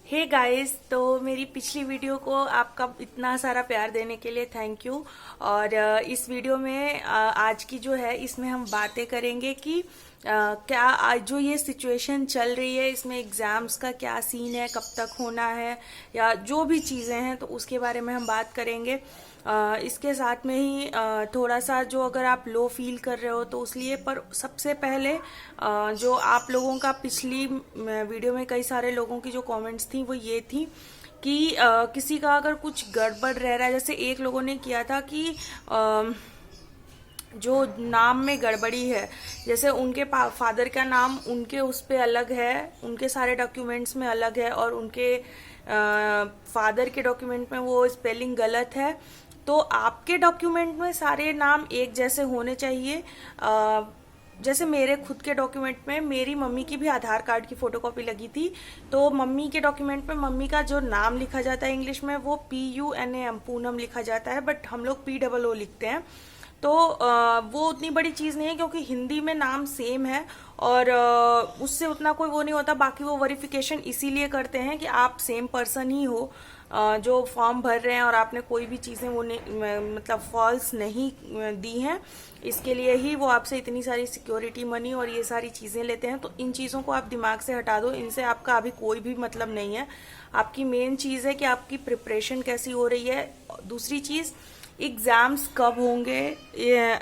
Hey guys, तो मेरी पिछली वीडियो को आपका इतना सारा प्यार देने के लिए थैंक यू। और इस वीडियो में आज की जो है इसमें हम बातें करेंगे कि क्या आज जो ये सिचुएशन चल रही है इसमें एग्जाम्स का क्या सीन है, कब तक होना है, या जो भी चीज़ें हैं तो उसके बारे में हम बात करेंगे। इसके साथ में ही थोड़ा सा जो अगर आप लो फील कर रहे हो तो उसलिए, पर सबसे पहले जो आप लोगों का पिछली वीडियो में कई सारे लोगों की जो कमेंट्स थी वो ये थी कि किसी का अगर कुछ गड़बड़ रह रहा है, जैसे एक लोगों ने किया था कि जो नाम में गड़बड़ी है, जैसे उनके फादर का नाम उनके उस पे अलग है, उनके सारे डॉक्यूमेंट्स में अलग है, और उनके फादर के डॉक्यूमेंट में वो स्पेलिंग गलत है। तो आपके डॉक्यूमेंट में सारे नाम एक जैसे होने चाहिए। जैसे मेरे खुद के डॉक्यूमेंट में मेरी मम्मी की भी आधार कार्ड की फोटोकॉपी लगी थी, तो मम्मी के डॉक्यूमेंट में मम्मी का जो नाम लिखा जाता है इंग्लिश में वो PUNAM पूनम लिखा जाता है, बट हम लोग POO लिखते हैं। तो वो उतनी बड़ी चीज़ नहीं है क्योंकि हिंदी में नाम सेम है, और उससे उतना कोई वो नहीं होता। बाकी वो वेरिफिकेशन इसीलिए करते हैं कि आप सेम पर्सन ही हो जो फॉर्म भर रहे हैं, और आपने कोई भी चीज़ें वो मतलब फॉल्स नहीं दी हैं। इसके लिए ही वो आपसे इतनी सारी सिक्योरिटी मनी और ये सारी चीज़ें लेते हैं। तो इन चीज़ों को आप दिमाग से हटा दो, इनसे आपका अभी कोई भी मतलब नहीं है। आपकी मेन चीज़ है कि आपकी प्रिपरेशन कैसी हो रही है। दूसरी चीज़, एग्ज़ाम्स कब होंगे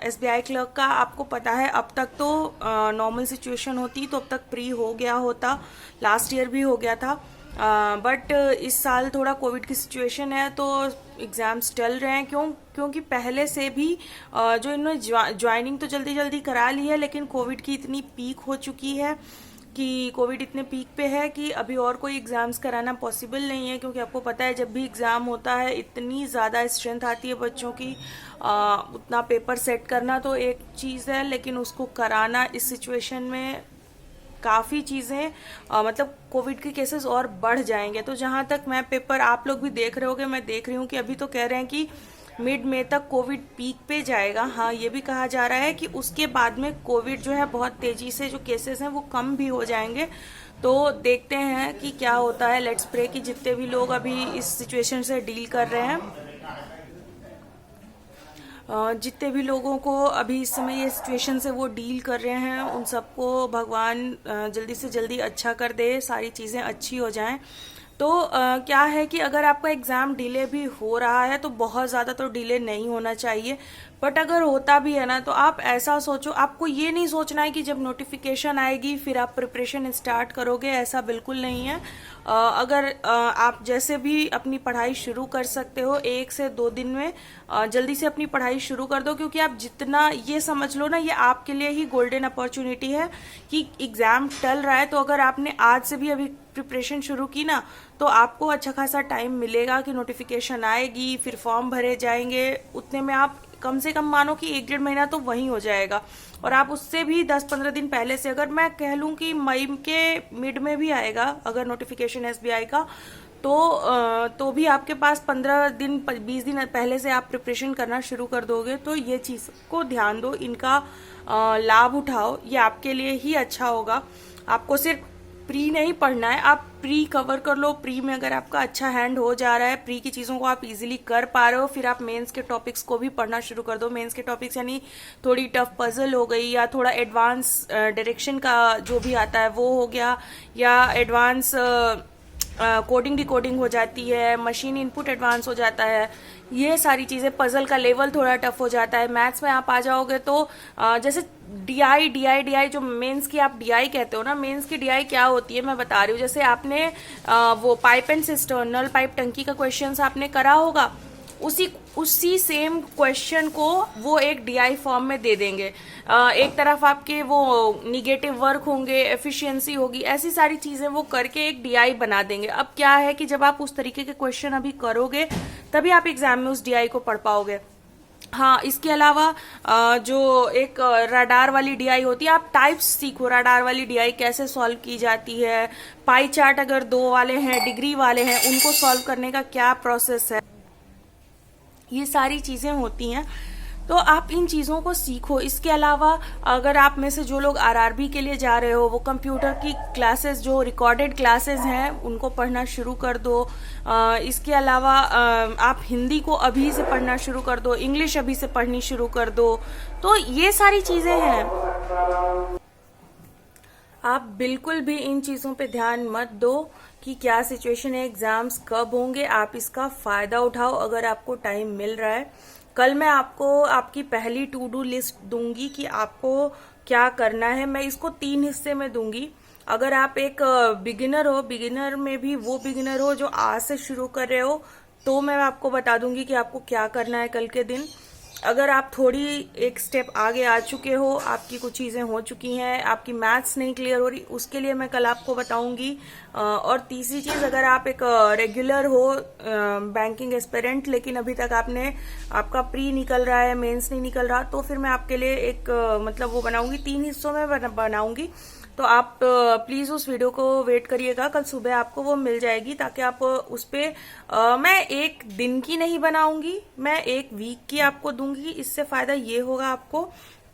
SBI क्लर्क का आपको पता है। अब तक तो नॉर्मल सिचुएशन होती तो अब तक प्री हो गया होता, लास्ट ईयर भी हो गया था। बट इस साल थोड़ा कोविड की सिचुएशन है तो एग्ज़ाम्स टल रहे हैं। क्योंकि पहले से भी जो इन्होंने ज्वाइनिंग तो जल्दी जल्दी करा ली है, लेकिन कोविड की इतनी पीक हो चुकी है कि कोविड इतने पीक पे है कि अभी और कोई एग्ज़ाम्स कराना पॉसिबल नहीं है। क्योंकि आपको पता है जब भी एग्ज़ाम होता है इतनी ज़्यादा स्ट्रेंथ आती है बच्चों की, उतना पेपर सेट करना तो एक चीज़ है, लेकिन उसको कराना इस सिचुएशन में काफ़ी चीज़ें मतलब कोविड के केसेस और बढ़ जाएंगे। तो जहाँ तक मैं पेपर आप लोग भी देख रहे होगे, मैं देख रही हूँ कि अभी तो कह रहे हैं कि मिड मई तक कोविड पीक पे जाएगा। हाँ, ये भी कहा जा रहा है कि उसके बाद में कोविड जो है बहुत तेज़ी से जो केसेस हैं वो कम भी हो जाएंगे। तो देखते हैं कि क्या होता है। लेट्स प्रे कि जितने भी लोग अभी इस सिचुएशन से डील कर रहे हैं, जितने भी लोगों को अभी इस समय ये सिचुएशन से वो डील कर रहे हैं, उन सबको भगवान जल्दी से जल्दी अच्छा कर दे, सारी चीज़ें अच्छी हो जाएं। तो क्या है कि अगर आपका एग्ज़ाम डिले भी हो रहा है तो बहुत ज़्यादा तो डिले नहीं होना चाहिए। बट अगर होता भी है ना, तो आप ऐसा सोचो, आपको ये नहीं सोचना है कि जब नोटिफिकेशन आएगी फिर आप प्रिपरेशन स्टार्ट करोगे, ऐसा बिल्कुल नहीं है। अगर आप जैसे भी अपनी पढ़ाई शुरू कर सकते हो 1 से 2 दिन में जल्दी से अपनी पढ़ाई शुरू कर दो। क्योंकि आप जितना ये समझ लो ना, ये आपके लिए ही गोल्डन अपॉर्चुनिटी है कि एग्ज़ाम टल रहा है, तो अगर आपने आज से भी अभी प्रिपरेशन शुरू की ना, तो आपको अच्छा खासा टाइम मिलेगा कि नोटिफिकेशन आएगी, फिर फॉर्म भरे जाएंगे, उतने में आप कम से कम मानो कि 1-1.5 महीना तो वहीं हो जाएगा। और आप उससे भी 10-15 दिन पहले से, अगर मैं कह लूँ कि मई के मिड में भी आएगा अगर नोटिफिकेशन SBI का, तो भी आपके पास 15 दिन 20 दिन पहले से आप प्रिपरेशन करना शुरू कर दोगे। तो ये चीज़ को ध्यान दो, इनका लाभ उठाओ, ये आपके लिए ही अच्छा होगा। आपको सिर्फ प्री नहीं पढ़ना है, आप प्री कवर कर लो। प्री में अगर आपका अच्छा हैंड हो जा रहा है, प्री की चीज़ों को आप इजीली कर पा रहे हो, फिर आप मेंस के टॉपिक्स को भी पढ़ना शुरू कर दो। मेंस के टॉपिक्स यानी थोड़ी टफ पजल हो गई, या थोड़ा एडवांस डायरेक्शन का जो भी आता है वो हो गया, या एडवांस कोडिंग डिकोडिंग हो जाती है, मशीन इनपुट एडवांस हो जाता है, ये सारी चीज़ें, पजल का लेवल थोड़ा टफ हो जाता है। मैथ्स में आप आ जाओगे तो जैसे DI जो मेंस की आप DI कहते हो ना, मेंस की DI क्या होती है मैं बता रही हूँ। जैसे आपने वो पाइप एंड सिस्टर्न, नल पाइप टंकी का क्वेश्चन आपने करा होगा, उसी सेम क्वेश्चन को वो एक DI फॉर्म में दे देंगे। एक तरफ आपके वो निगेटिव वर्क होंगे, एफिशिएंसी होगी, ऐसी सारी चीज़ें वो करके एक DI बना देंगे। अब क्या है कि जब आप उस तरीके के क्वेश्चन अभी करोगे तभी आप एग्जाम में उस DI को पढ़ पाओगे। हाँ, इसके अलावा जो एक रडार वाली DI होती है, आप टाइप्स सीखो, रडार वाली DI कैसे सॉल्व की जाती है, पाई चार्ट अगर 2 वाले हैं, डिग्री वाले हैं, उनको सॉल्व करने का क्या प्रोसेस है, ये सारी चीज़ें होती हैं। तो आप इन चीज़ों को सीखो। इसके अलावा अगर आप में से जो लोग आरआरबी के लिए जा रहे हो, वो कंप्यूटर की क्लासेस जो रिकॉर्डेड क्लासेस हैं उनको पढ़ना शुरू कर दो। इसके अलावा आप हिंदी को अभी से पढ़ना शुरू कर दो, इंग्लिश अभी से पढ़नी शुरू कर दो। तो ये सारी चीज़ें हैं। आप बिल्कुल भी इन चीज़ों पे ध्यान मत दो कि क्या सिचुएशन है, एग्जाम्स कब होंगे। आप इसका फ़ायदा उठाओ अगर आपको टाइम मिल रहा है। कल मैं आपको आपकी पहली टू डू लिस्ट दूंगी कि आपको क्या करना है। मैं इसको 3 हिस्से में दूंगी। अगर आप एक बिगिनर हो, बिगिनर में भी वो बिगिनर हो जो आज से शुरू कर रहे हो, तो मैं आपको बता दूंगी कि आपको क्या करना है कल के दिन। अगर आप थोड़ी एक स्टेप आगे आ चुके हो, आपकी कुछ चीज़ें हो चुकी हैं, आपकी मैथ्स नहीं क्लियर हो रही, उसके लिए मैं कल आपको बताऊंगी। और तीसरी चीज़, अगर आप एक रेगुलर हो बैंकिंग एस्पिरेंट, लेकिन अभी तक आपका प्री निकल रहा है, मेंस नहीं निकल रहा, तो फिर मैं आपके लिए एक मतलब वो बनाऊंगी, 3 हिस्सों में बनाऊंगी। तो आप प्लीज़ उस वीडियो को वेट करिएगा, कल सुबह आपको वो मिल जाएगी, ताकि आप उस पर मैं एक दिन की नहीं बनाऊंगी, मैं एक वीक की आपको दूंगी। इससे फायदा ये होगा आपको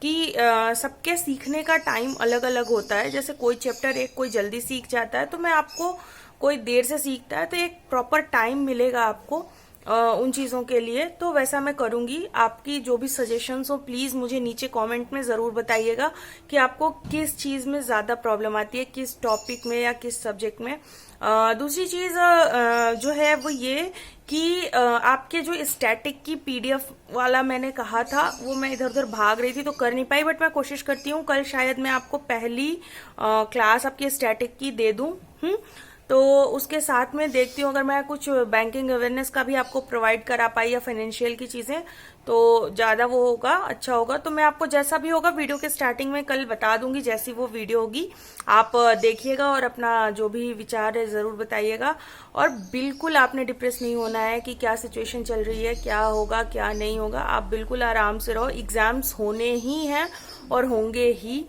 कि सबके सीखने का टाइम अलग अलग होता है। जैसे कोई चैप्टर कोई जल्दी सीख जाता है, तो मैं आपको, कोई देर से सीखता है, तो एक प्रॉपर टाइम मिलेगा आपको उन चीज़ों के लिए। तो वैसा मैं करूंगी। आपकी जो भी सजेशंस हो प्लीज़ मुझे नीचे कमेंट में ज़रूर बताइएगा कि आपको किस चीज़ में ज़्यादा प्रॉब्लम आती है, किस टॉपिक में या किस सब्जेक्ट में। दूसरी चीज़ जो है वो ये कि आपके जो स्टैटिक की पीडीएफ वाला मैंने कहा था, वो मैं इधर उधर भाग रही थी तो कर नहीं पाई, बट मैं कोशिश करती हूँ कल शायद मैं आपको पहली क्लास आपकी स्टैटिक की दे दूँ। तो उसके साथ में देखती हूँ अगर मैं कुछ बैंकिंग अवेयरनेस का भी आपको प्रोवाइड करा पाई या फाइनेंशियल की चीज़ें, तो ज़्यादा वो होगा, अच्छा होगा। तो मैं आपको जैसा भी होगा वीडियो के स्टार्टिंग में कल बता दूंगी, जैसी वो वीडियो होगी आप देखिएगा और अपना जो भी विचार है ज़रूर बताइएगा। और बिल्कुल आपने डिप्रेस नहीं होना है कि क्या सिचुएशन चल रही है, क्या होगा क्या नहीं होगा। आप बिल्कुल आराम से रहो, एग्जाम्स होने ही हैं और होंगे ही।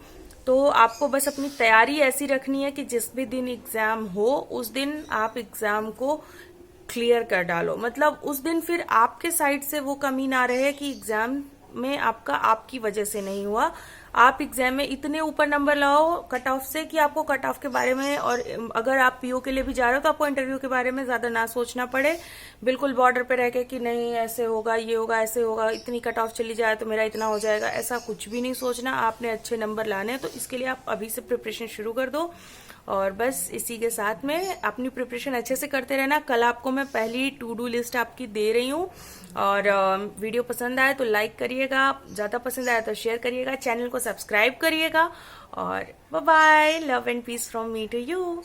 तो आपको बस अपनी तैयारी ऐसी रखनी है कि जिस भी दिन एग्जाम हो उस दिन आप एग्जाम को क्लियर कर डालो। मतलब उस दिन फिर आपके साइड से वो कमी ना रहे कि एग्जाम में आपकी वजह से नहीं हुआ। आप एग्जाम में इतने ऊपर नंबर लाओ कट ऑफ से कि आपको कट ऑफ के बारे में, और अगर आप पीओ के लिए भी जा रहे हो तो आपको इंटरव्यू के बारे में ज्यादा ना सोचना पड़े। बिल्कुल बॉर्डर पे रह के कि नहीं ऐसे होगा, ये होगा, ऐसे होगा, इतनी कट ऑफ चली जाए तो मेरा इतना हो जाएगा, ऐसा कुछ भी नहीं सोचना। आपने अच्छे नंबर लाने हैं, तो इसके लिए आप अभी से प्रिपरेशन शुरू कर दो। और बस इसी के साथ में अपनी प्रिपरेशन अच्छे से करते रहना। कल आपको मैं पहली टू डू लिस्ट आपकी दे रही हूँ। और वीडियो पसंद आए तो लाइक करिएगा, ज़्यादा पसंद आया तो शेयर करिएगा, चैनल को सब्सक्राइब करिएगा। और bye bye, love and peace from me to you.